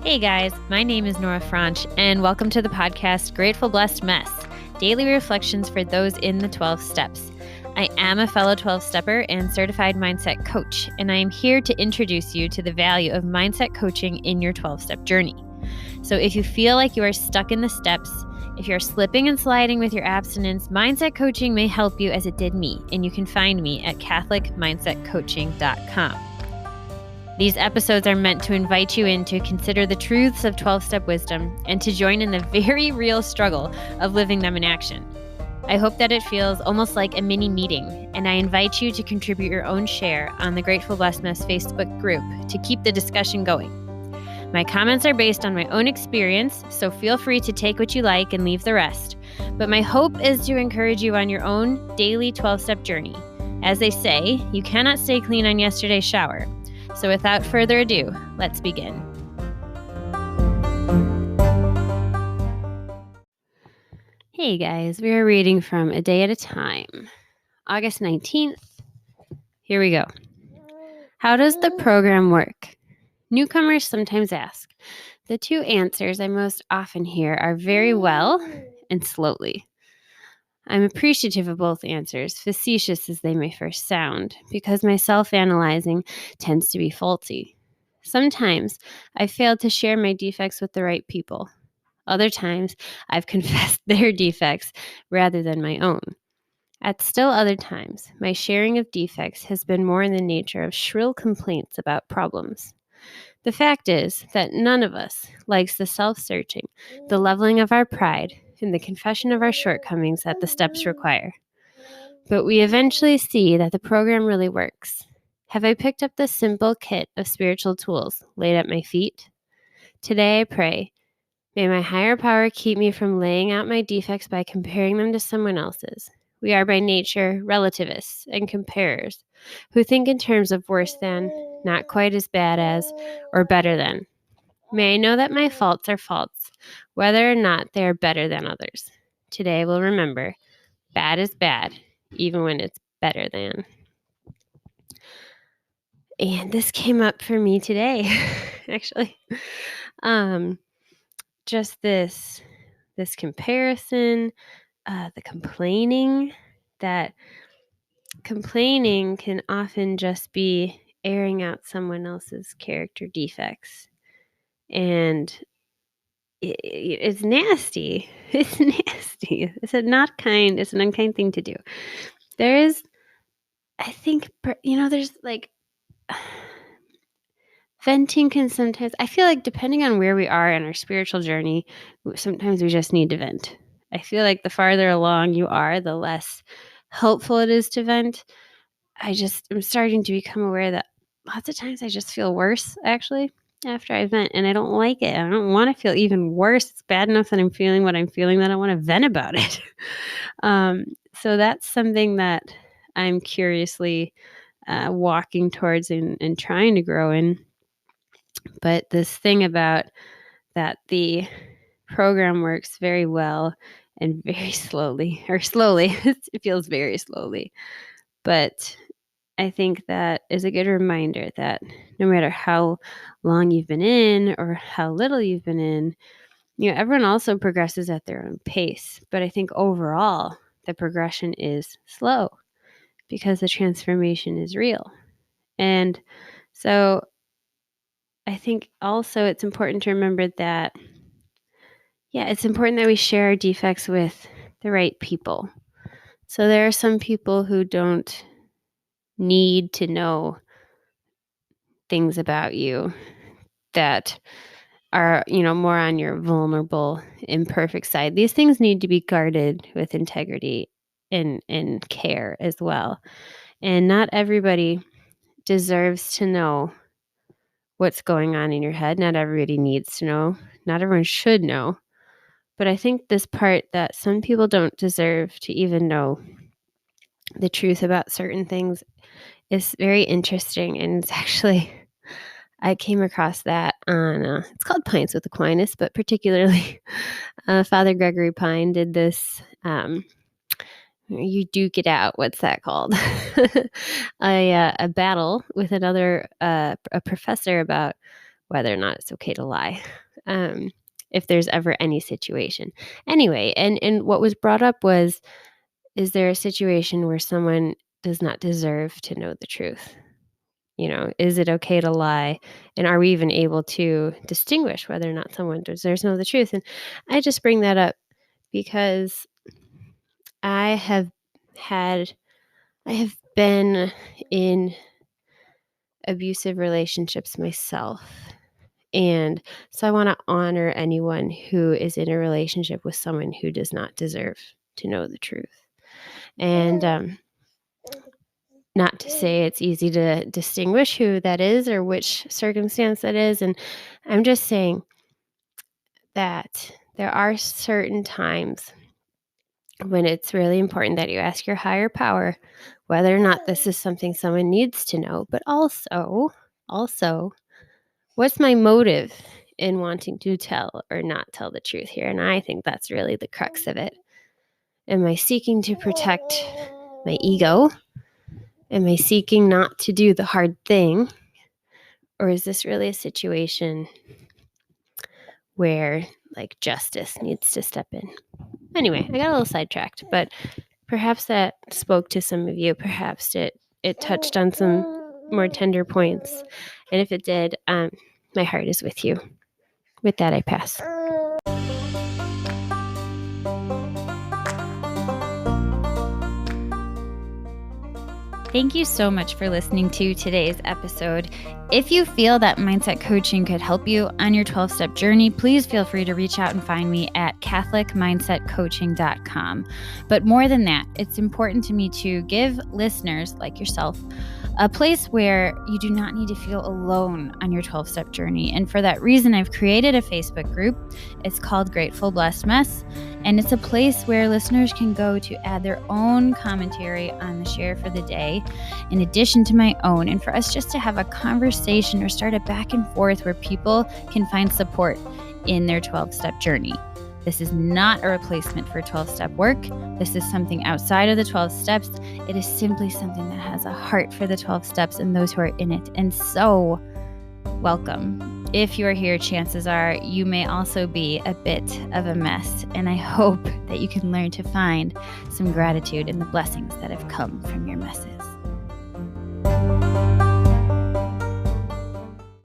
Hey guys, my name is Nora Franch, and welcome to the podcast Grateful Blessed Mess, daily reflections for those in the 12 steps. I am a fellow 12-stepper and certified mindset coach, and I am here to introduce you to the value of mindset coaching in your 12-step journey. So if you feel like you are stuck in the steps, if you're slipping and sliding with your abstinence, mindset coaching may help you as it did me, and you can find me at CatholicMindsetCoaching.com. These episodes are meant to invite you in to consider the truths of 12-step wisdom and to join in the very real struggle of living them in action. I hope that it feels almost like a mini meeting, and I invite you to contribute your own share on the Grateful Blessed Mess Facebook group to keep the discussion going. My comments are based on my own experience, so feel free to take what you like and leave the rest. But my hope is to encourage you on your own daily 12-step journey. As they say, you cannot stay clean on yesterday's shower. So without further ado, let's begin. Hey guys, we are reading from A Day at a Time, August 19th. Here we go. How does the program work? Newcomers sometimes ask. The two answers I most often hear are very well and slowly. I'm appreciative of both answers, facetious as they may first sound, because my self-analyzing tends to be faulty. Sometimes I've failed to share my defects with the right people. Other times I've confessed their defects rather than my own. At still other times, my sharing of defects has been more in the nature of shrill complaints about problems. The fact is that none of us likes the self-searching, the leveling of our pride, and the confession of our shortcomings that the steps require. But we eventually see that the program really works. Have I picked up the simple kit of spiritual tools laid at my feet? Today I pray, may my higher power keep me from laying out my defects by comparing them to someone else's. We are by nature relativists and comparers who think in terms of worse than, not quite as bad as, or better than. May I know that my faults are faults, whether or not they are better than others. Today we'll remember, bad is bad, even when it's better than. And this came up for me today, actually. Just this comparison, the complaining, that complaining can often just be airing out someone else's character defects. And it's nasty. It's nasty. It's it's an unkind thing to do. There is, I think, there's like, venting can sometimes, I feel like depending on where we are in our spiritual journey, sometimes we just need to vent. I feel like the farther along you are, the less helpful it is to vent. I'm starting to become aware that lots of times I just feel worse, actually, after I vent, and I don't like it. I don't want to feel even worse. It's bad enough that I'm feeling what I'm feeling that I want to vent about it. So that's something that I'm curiously walking towards and trying to grow in. But this thing about that the program works very well and very slowly, it feels very slowly. But I think that is a good reminder that no matter how long you've been in or how little you've been in, everyone also progresses at their own pace. But I think overall, the progression is slow because the transformation is real. And so I think also it's important to remember that, it's important that we share our defects with the right people. So there are some people who don't need to know things about you that are, more on your vulnerable, imperfect side. These things need to be guarded with integrity and care as well. And not everybody deserves to know what's going on in your head. Not everybody needs to know. Not everyone should know. But I think this part that some people don't deserve to even know the truth about certain things is very interesting. And it's actually, I came across that on, it's called Pints with Aquinas, but particularly Father Gregory Pine did this, you duke it out. What's that called? A battle with another, a professor about whether or not it's okay to lie. If there's ever any situation. Anyway, and what was brought up was, is there a situation where someone does not deserve to know the truth? Is it okay to lie? And are we even able to distinguish whether or not someone deserves to know the truth? And I just bring that up because I have been in abusive relationships myself. And so I want to honor anyone who is in a relationship with someone who does not deserve to know the truth. And not to say it's easy to distinguish who that is or which circumstance that is. And I'm just saying that there are certain times when it's really important that you ask your higher power whether or not this is something someone needs to know, but also, what's my motive in wanting to tell or not tell the truth here? And I think that's really the crux of it. Am I seeking to protect my ego? Am I seeking not to do the hard thing? Or is this really a situation where justice needs to step in? Anyway, I got a little sidetracked, but perhaps that spoke to some of you. Perhaps it touched on some more tender points. And if it did, my heart is with you. With that, I pass. Thank you so much for listening to today's episode. If you feel that mindset coaching could help you on your 12-step journey, please feel free to reach out and find me at catholicmindsetcoaching.com. But more than that, it's important to me to give listeners like yourself a place where you do not need to feel alone on your 12-step journey. And for that reason, I've created a Facebook group. It's called Grateful Blessed Mess. And it's a place where listeners can go to add their own commentary on the share for the day, in addition to my own, and for us just to have a conversation or start a back and forth where people can find support in their 12-step journey. This is not a replacement for 12-step work. This is something outside of the 12 steps. It is simply something that has a heart for the 12 steps and those who are in it. And so, welcome. If you are here, chances are you may also be a bit of a mess. And I hope that you can learn to find some gratitude in the blessings that have come from your messes.